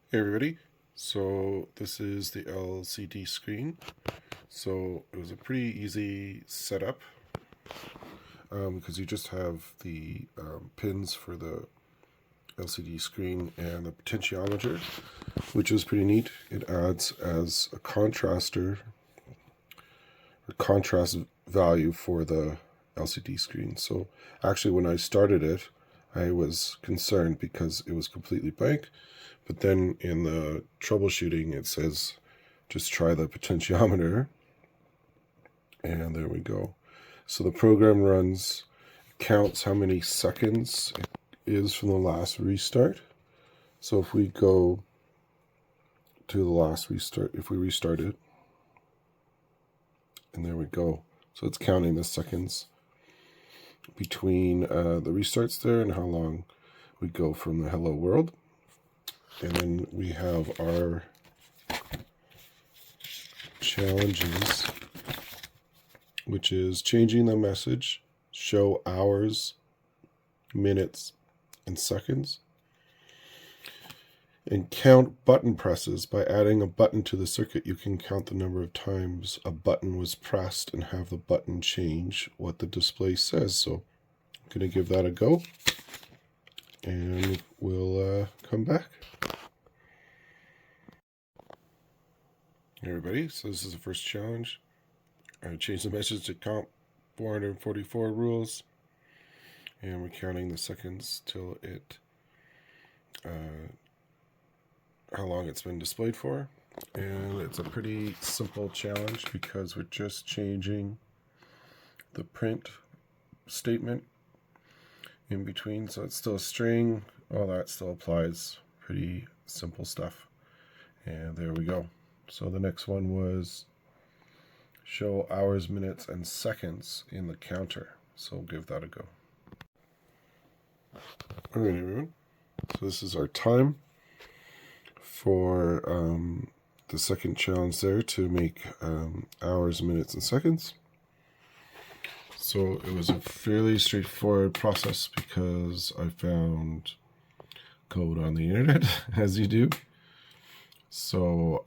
Hey everybody, so this is the LCD screen. So it was a pretty easy setup because you just have the pins for the LCD screen and the potentiometer, which is pretty neat. It adds as a contrastor, a contrast value for the LCD screen. So actually when I started it, I was concerned because it was completely blank. But then in the troubleshooting, it says, just try the potentiometer. And there we go. So the program runs, counts how many seconds it is from the last restart. So if we go to the last restart, if we restart it, and there we go. So it's counting the seconds between the restarts there and how long we go from the hello world. And then we have our challenges, which is changing the message, show hours, minutes, and seconds, and count button presses. By adding a button to the circuit, you can count the number of times a button was pressed and have the button change what the display says. So I'm going to give that a go, and we'll come back. Hey everybody, so this is the first challenge. I changed the message to count 444 rules, and we're counting the seconds till it how long it's been displayed for. And it's a pretty simple challenge because we're just changing the print statement in between, so it's still a string. All that still applies. Pretty simple stuff. And there we go. So the next one was show hours, minutes, and seconds in the counter. So we'll give that a go. All right, everyone. So this is our time for the second challenge there to make hours, minutes, and seconds. So it was a fairly straightforward process because I found code on the internet, as you do. So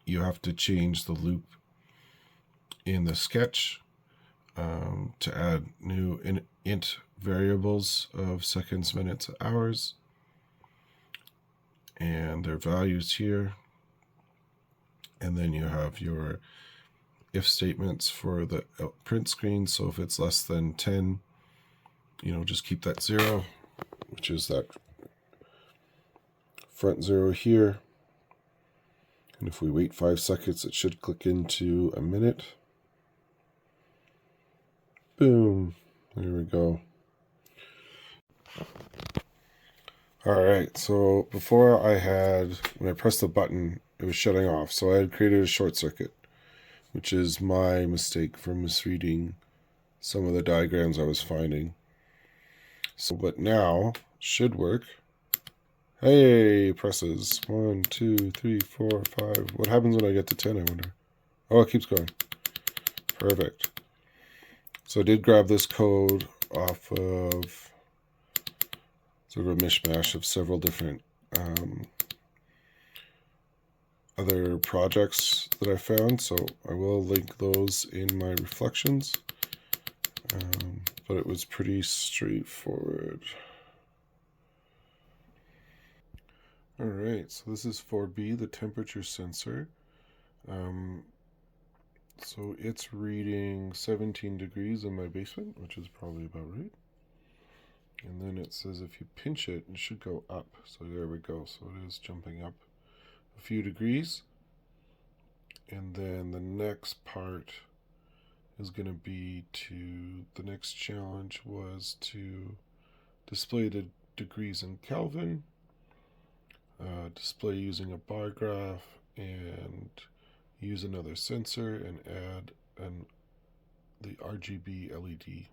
you have to change the loop in the sketch to add new int variables of seconds, minutes, hours, and their values here. And then you have your if statements for the print screen. So if it's less than 10, just keep that 0, which is that front 0 here. And if we wait 5 seconds, it should click into a minute. Boom. There we go. All right, so before when I pressed the button, it was shutting off. So I had created a short circuit, which is my mistake for misreading some of the diagrams I was finding. So, but now should work. Hey, presses. 1, 2, 3, 4, 5. What happens when I get to 10, I wonder? Oh, it keeps going. Perfect. So I did grab this code off of sort of a mishmash of several different other projects that I found. So I will link those in my reflections. But it was pretty straightforward. All right, so this is 4B, the temperature sensor. So it's reading 17 degrees in my basement, which is probably about right. And then it says if you pinch it, it should go up. So there we go. So it is jumping up a few degrees. And then the next part is going to be the next challenge was to display the degrees in Kelvin, display using a bar graph, and use another sensor and add the RGB LED.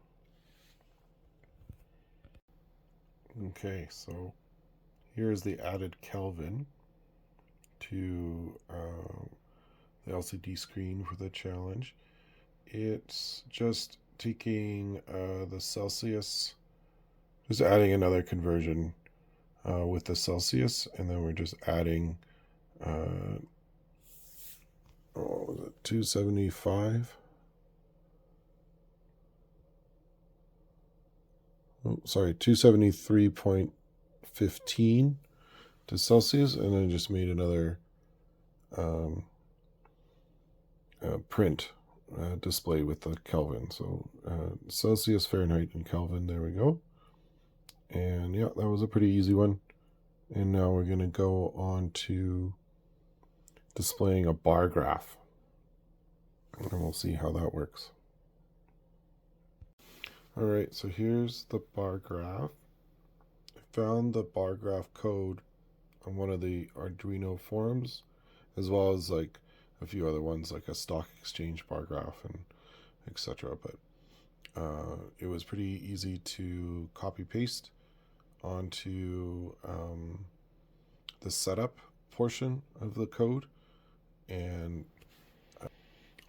Okay, so here's the added Kelvin to the LCD screen for the challenge. It's just taking the Celsius, just adding another conversion with the Celsius, and then we're just adding what was it, 275? Oh, sorry, 273.15 to Celsius, and then just made another print display with the Kelvin. So Celsius, Fahrenheit, and Kelvin. There we go. And yeah, that was a pretty easy one. And now we're going to go on to displaying a bar graph. And we'll see how that works. Alright, so here's the bar graph. I found the bar graph code on one of the Arduino forums, as well as like a few other ones, like a stock exchange bar graph and etc. But it was pretty easy to copy paste onto the setup portion of the code. And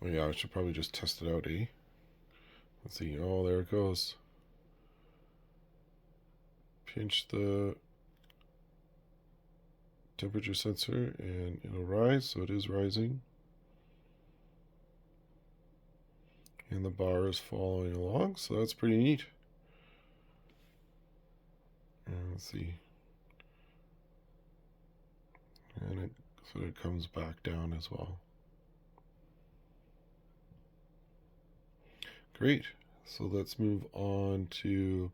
well, yeah, I should probably just test it out, eh? Let's see. Oh, there it goes. Pinch the temperature sensor and it'll rise, so it is rising. And the bar is following along, so that's pretty neat. And let's see. And it sort of comes back down as well. Great. So let's move on to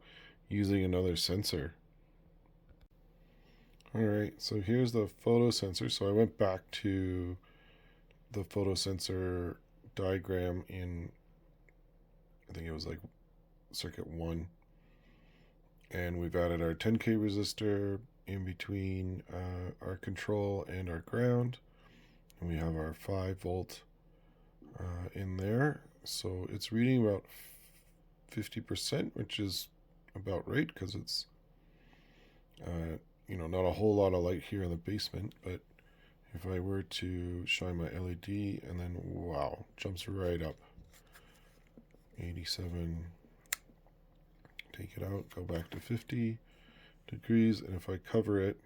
using another sensor. Alright, so here's the photo sensor. So I went back to the photo sensor diagram in, I think it was like circuit 1. And we've added our 10K resistor in between our control and our ground. And we have our 5 volt in there. So it's reading about 50%, which is about right, because it's not a whole lot of light here in the basement. But if I were to shine my LED, and then wow, jumps right up 87, take it out, go back to 50 degrees, and if I cover it,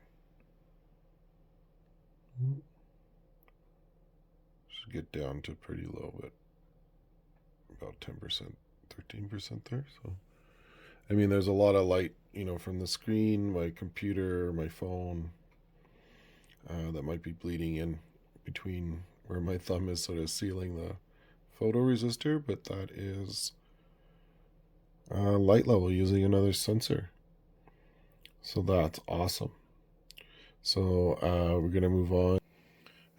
should get down to pretty low, but about 10%, 13% there. So I mean, there's a lot of light, from the screen, my computer, my phone, that might be bleeding in between where my thumb is sort of sealing the photoresistor, but that is light level using another sensor. So that's awesome. So we're going to move on.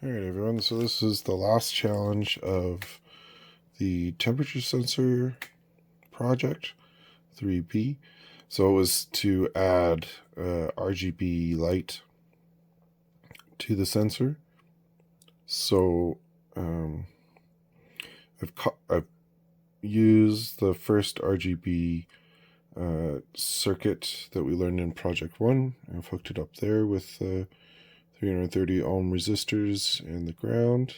All right, everyone. So this is the last challenge of the temperature sensor project 3P. So it was to add RGB light to the sensor. So I've used the first RGB circuit that we learned in Project 1. I've hooked it up there with the 330 ohm resistors and the ground.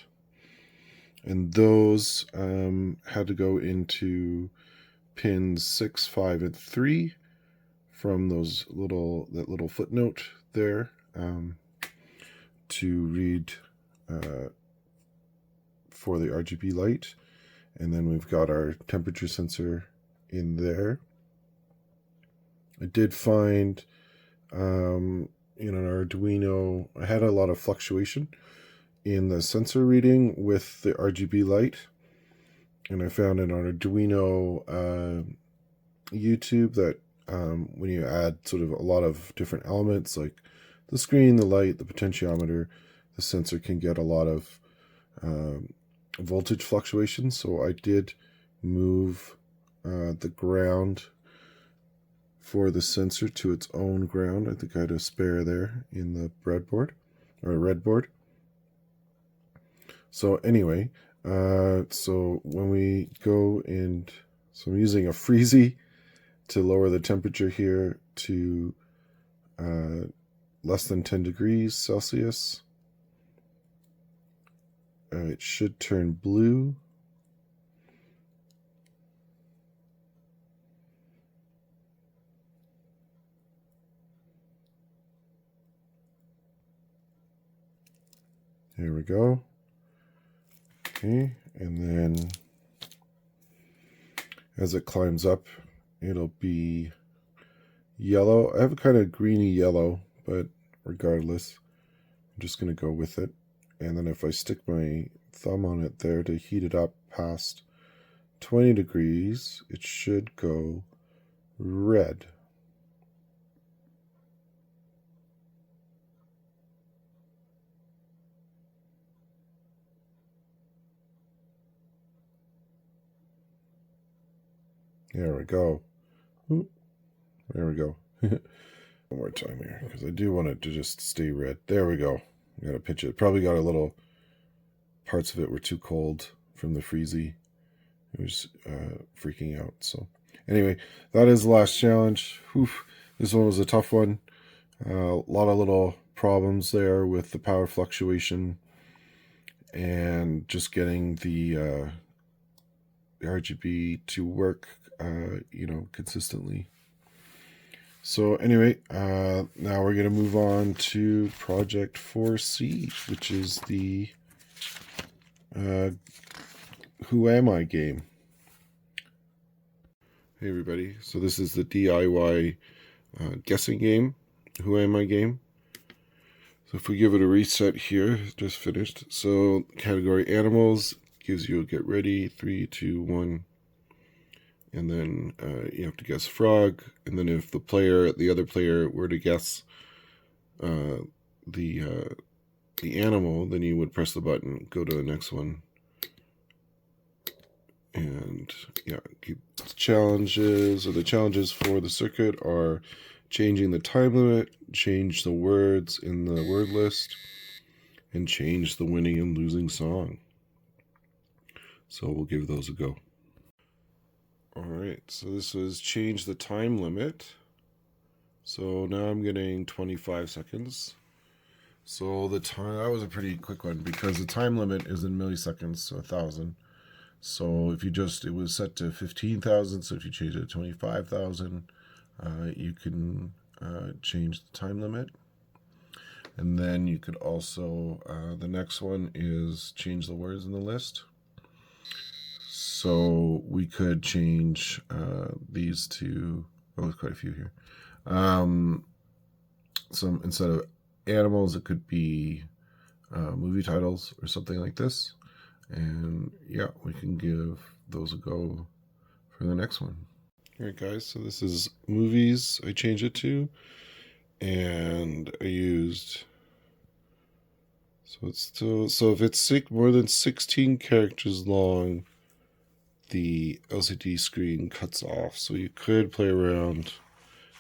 And those had to go into pins 6, 5, and 3 from that little footnote there to read for the RGB light. And then we've got our temperature sensor in there. I did find an Arduino, I had a lot of fluctuation in the sensor reading with the RGB light. And I found an Arduino YouTube that when you add sort of a lot of different elements like the screen, the light, the potentiometer, the sensor can get a lot of voltage fluctuations. So I did move the ground for the sensor to its own ground. I think I had a spare there in the breadboard or redboard. So anyway, so when we go and so I'm using a freezy to lower the temperature here to less than 10 degrees Celsius. It should turn blue. Here we go. Okay, and then as it climbs up, it'll be yellow. I have a kind of greeny yellow, but regardless, I'm just going to go with it. And then if I stick my thumb on it there to heat it up past 20 degrees, it should go red. There we go. There we go. One more time here, because I do want it to just stay red. There we go. I'm going to pinch it. Probably got a little, parts of it were too cold from the freezy. It was freaking out. So anyway, that is the last challenge. Whew. This one was a tough one. A lot of little problems there with the power fluctuation and just getting the RGB to work, consistently. So anyway, now we're going to move on to Project 4C, which is the Who Am I game. Hey everybody, so this is the DIY guessing game, Who Am I game. So if we give it a reset here, just finished. So category animals gives you a get ready, 3, 2, 1. And then you have to guess frog. And then if the other player were to guess the animal, then you would press the button, go to the next one. And yeah, keep challenges. So the challenges for the circuit are changing the time limit, change the words in the word list, and change the winning and losing song. So we'll give those a go. Alright, so this was change the time limit. So now I'm getting 25 seconds. So that was a pretty quick one because the time limit is in milliseconds, so 1,000. So if it was set to 15,000, so if you change it to 25,000, you can change the time limit. And then you could also, the next one is change the words in the list. So we could change these to, there's quite a few here. Some instead of animals, it could be movie titles or something like this. And yeah, we can give those a go for the next one. All right, guys, so this is movies I changed it to. And I used, so if it's more than 16 characters long, the LCD screen cuts off. So you could play around.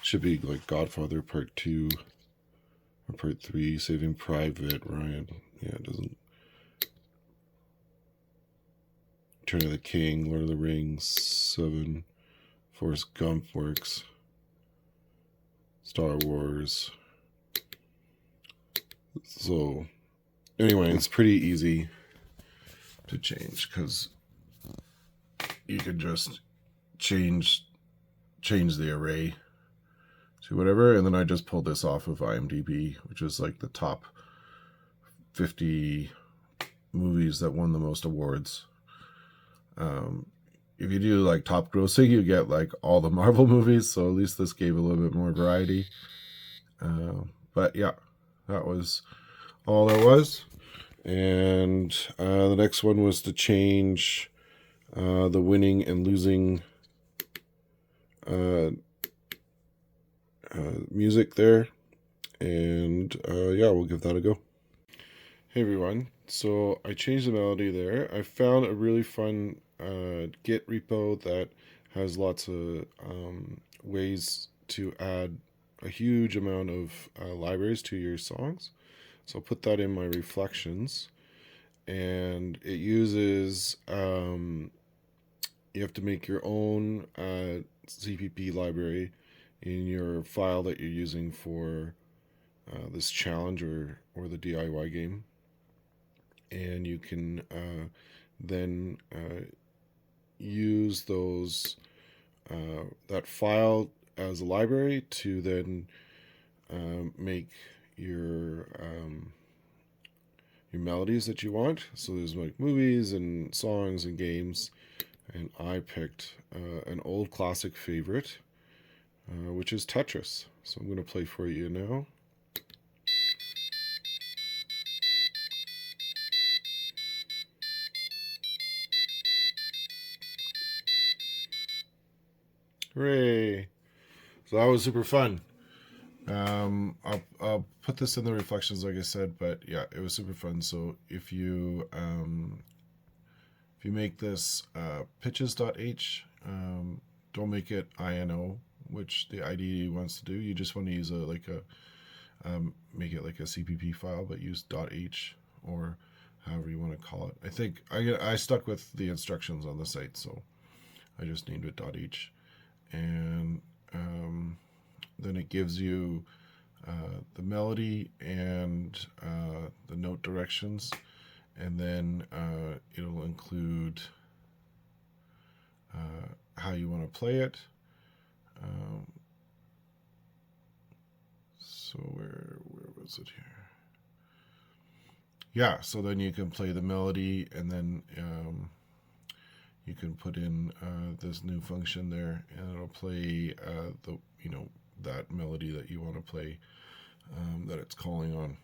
Should be like Godfather Part 2 or Part 3, Saving Private Ryan. Yeah, it doesn't. Return of the King, Lord of the Rings, 7, Forrest Gump works, Star Wars. So anyway, it's pretty easy to change because you can just change the array to whatever. And then I just pulled this off of IMDb, which is like the top 50 movies that won the most awards. If you do like top grossing, you get like all the Marvel movies, so at least this gave a little bit more variety. But yeah, that was all there was. And the next one was to change the winning and losing music there. And yeah, we'll give that a go. Hey everyone, so I changed the melody there. I found a really fun Git repo that has lots of ways to add a huge amount of libraries to your songs. So I'll put that in my reflections. And it uses, you have to make your own CPP library in your file that you're using for this challenge or the DIY game. And you can then use that file as a library to then make your your melodies that you want. So there's like movies and songs and games, and I picked an old classic favorite, which is Tetris. So I'm going to play for you now. Hooray! So that was super fun. I'll put this in the reflections, like I said, but yeah, it was super fun. So if you make this pitches.h, don't make it INO, which the IDE wants to do. You just want to use make it like a CPP file, but use .h or however you want to call it. I think I stuck with the instructions on the site, so I just named it .h, and then it gives you the melody and the note directions, and then it'll include how you want to play it. So where was it here? Yeah, so then you can play the melody, and then you can put in this new function there, and it'll play that melody that you want to play, that it's calling on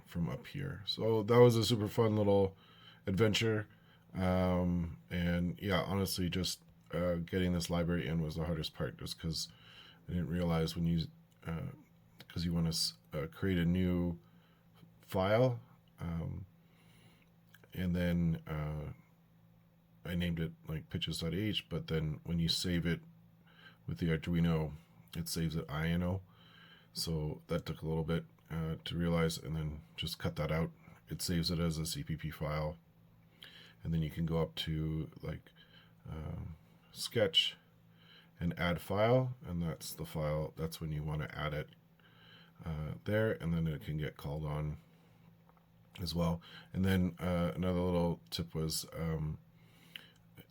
from up here. So that was a super fun little adventure, and yeah, honestly, just getting this library in was the hardest part, just because I didn't realize when you because you want to create a new file, and then I named it like pitches.h, but then when you save it with the Arduino, it saves it INO. So that took a little bit to realize, and then just cut that out. It saves it as a CPP file, and then you can go up to like sketch and add file, and that's the file. That's when you want to add it there, and then it can get called on as well. And then another little tip was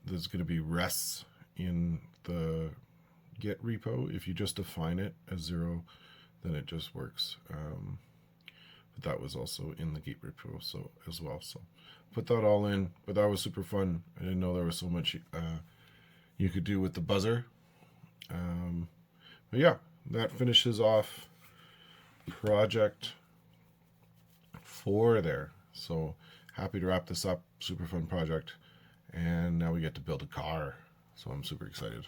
there's going to be rests in the Git repo. If you just define it as 0, then it just works. But that was also in the Git repo so as well. So put that all in. But that was super fun. I didn't know there was so much you could do with the buzzer. But yeah, that finishes off project 4 there. So happy to wrap this up. Super fun project. And now we get to build a car. So I'm super excited.